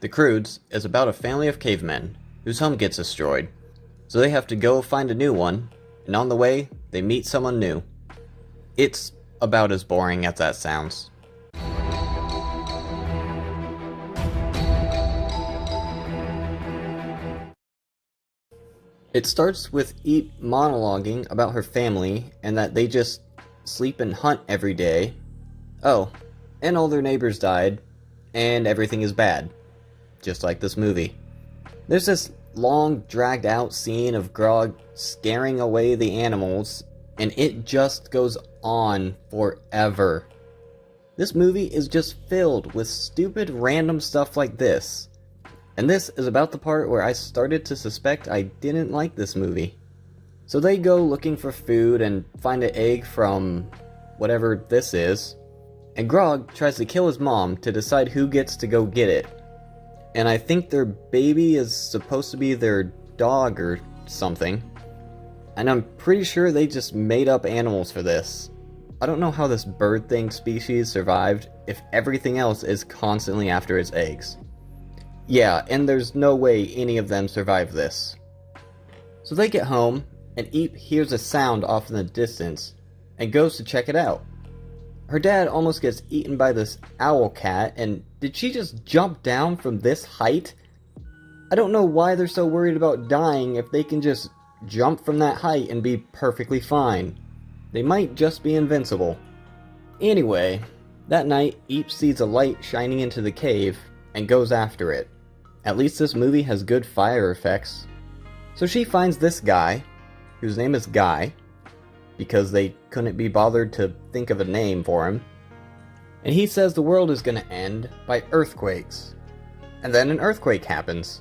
The Croods is about a family of cavemen whose home gets destroyed, so they have to go find a new one, and on the way, they meet someone new. It's about as boring as that sounds. It starts with Eep monologuing about her family and that they just sleep and hunt every day. Oh, and all their neighbors died, and everything is bad. Just like this movie. There's this long, dragged out scene of Grog scaring away the animals, and it just goes on forever. This movie is just filled with stupid random stuff like this. And this is about the part where I started to suspect I didn't like this movie. So they go looking for food and find an egg from whatever this is, and Grog tries to kill his mom to decide who gets to go get it. And I think their baby is supposed to be their dog or something. And I'm pretty sure they just made up animals for this. I don't know how this bird thing species survived if everything else is constantly after its eggs. Yeah, and there's no way any of them survive this. So they get home, and Eep hears a sound off in the distance, and goes to check it out. Her dad almost gets eaten by this owl cat, and did she just jump down from this height? I don't know why they're so worried about dying if they can just jump from that height and be perfectly fine. They might just be invincible. Anyway, that night Eep sees a light shining into the cave, and goes after it. At least this movie has good fire effects. So she finds this guy, whose name is Guy, because they couldn't be bothered to think of a name for him. And he says the world is gonna end by earthquakes. And then an earthquake happens.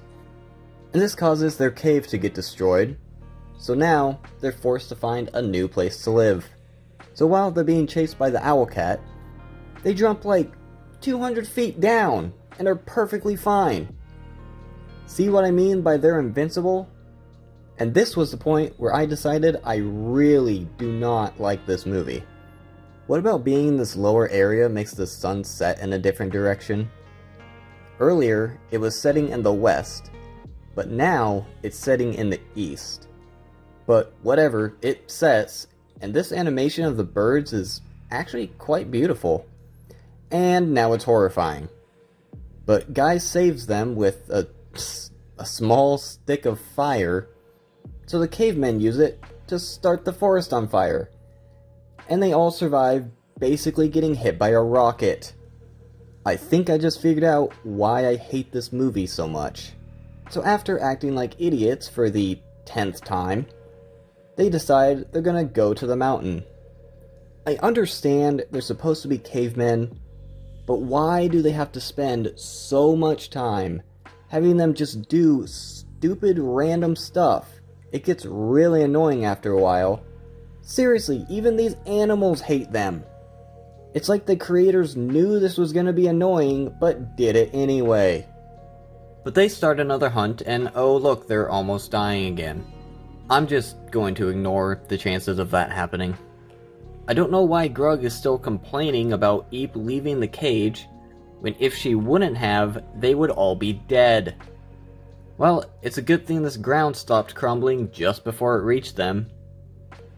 And this causes their cave to get destroyed. So now, they're forced to find a new place to live. So while they're being chased by the owl cat, they jump like 200 feet down and are perfectly fine. See what I mean by they're invincible? And this was the point where I decided I really do not like this movie. What about being in this lower area makes the sun set in a different direction? Earlier, it was setting in the west, but now it's setting in the east. But whatever, it sets, and this animation of the birds is actually quite beautiful. And now it's horrifying. But Guy saves them with a small stick of fire, so the cavemen use it to start the forest on fire. And they all survive basically getting hit by a rocket. I think I just figured out why I hate this movie so much. So after acting like idiots for the 10th time, they decide they're gonna go to the mountain. I understand they're supposed to be cavemen, but why do they have to spend so much time having them just do stupid random stuff? It gets really annoying after a while. Seriously, even these animals hate them. It's like the creators knew this was gonna be annoying, but did it anyway. But they start another hunt, and oh look, they're almost dying again. I'm just going to ignore the chances of that happening. I don't know why Grug is still complaining about Eep leaving the cage, when if she wouldn't have, they would all be dead. Well, it's a good thing this ground stopped crumbling just before it reached them.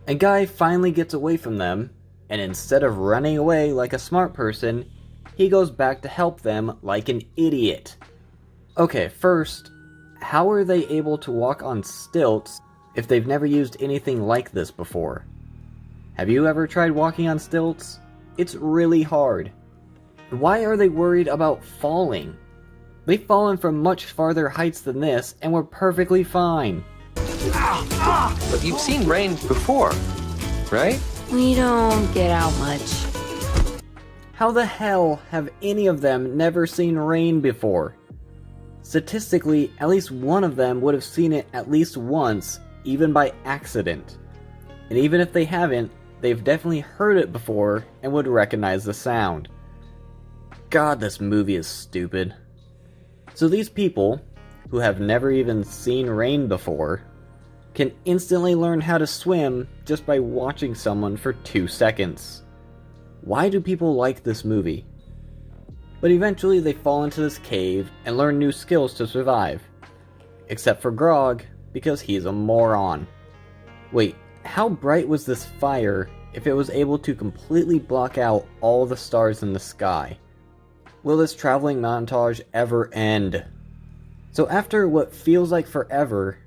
And Guy finally gets away from them, and instead of running away like a smart person, he goes back to help them like an idiot. Okay, first, how are they able to walk on stilts if they've never used anything like this before? Have you ever tried walking on stilts? It's really hard. Why are they worried about falling? They've fallen from much farther heights than this and were perfectly fine. But you've seen rain before, right? We don't get out much. How the hell have any of them never seen rain before? Statistically, at least one of them would have seen it at least once, even by accident. And even if they haven't, they've definitely heard it before and would recognize the sound. God, this movie is stupid. So these people, who have never even seen rain before, can instantly learn how to swim just by watching someone for 2 seconds. Why do people like this movie? But eventually they fall into this cave and learn new skills to survive. Except for Grog, because he's a moron. Wait, how bright was this fire if it was able to completely block out all the stars in the sky? Will this traveling montage ever end? So after what feels like forever,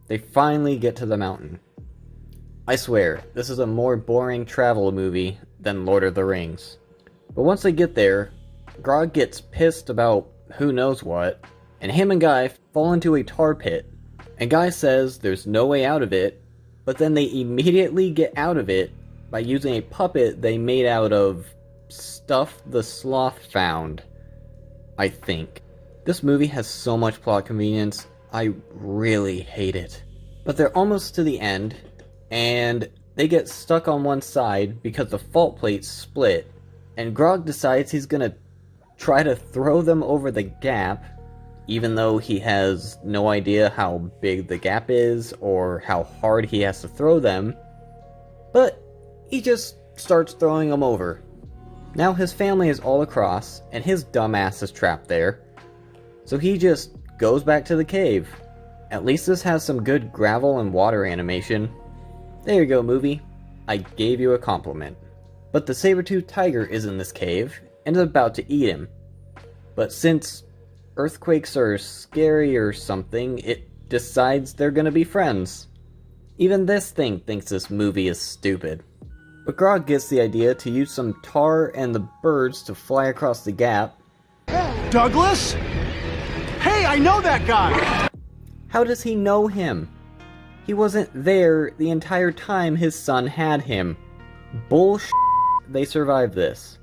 they finally get to the mountain. I swear, this is a more boring travel movie than Lord of the Rings. But once they get there, Grog gets pissed about who knows what, and him and Guy fall into a tar pit. And Guy says there's no way out of it, but then they immediately get out of it by using a puppet they made out of stuff the sloth found, I think. This movie has so much plot convenience, I really hate it. But they're almost to the end, and they get stuck on one side because the fault plates split, and Grog decides he's gonna try to throw them over the gap, even though he has no idea how big the gap is or how hard he has to throw them. But he just starts throwing them over. Now his family is all across, and his dumbass is trapped there. So he just goes back to the cave. At least this has some good gravel and water animation. There you go, movie. I gave you a compliment. But the saber-toothed tiger is in this cave, and is about to eat him. But since earthquakes are scary or something, it decides they're gonna be friends. Even this thing thinks this movie is stupid. But Grog gets the idea to use some tar and the birds to fly across the gap. Douglas? Hey, I know that guy! How does he know him? He wasn't there the entire time his son had him. Bullshit. They survived this.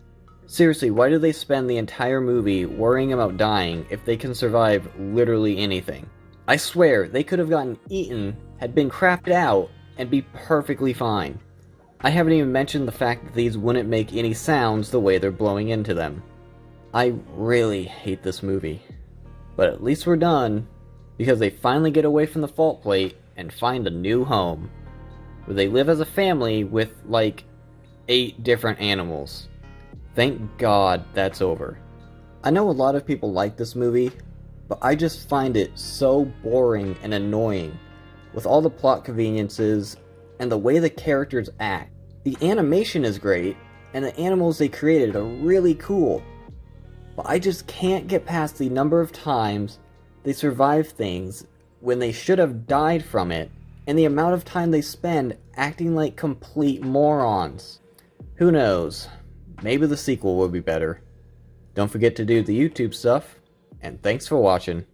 Seriously, why do they spend the entire movie worrying about dying if they can survive literally anything? I swear, they could have gotten eaten, had been crapped out, and be perfectly fine. I haven't even mentioned the fact that these wouldn't make any sounds the way they're blowing into them. I really hate this movie. But at least we're done, because they finally get away from the fault plate and find a new home, where they live as a family with, like, 8 different animals. Thank God that's over. I know a lot of people like this movie, but I just find it so boring and annoying, with all the plot conveniences and the way the characters act. The animation is great, and the animals they created are really cool, but I just can't get past the number of times they survive things when they should have died from it, and the amount of time they spend acting like complete morons. Who knows? Maybe the sequel will be better. Don't forget to do the YouTube stuff, and thanks for watching.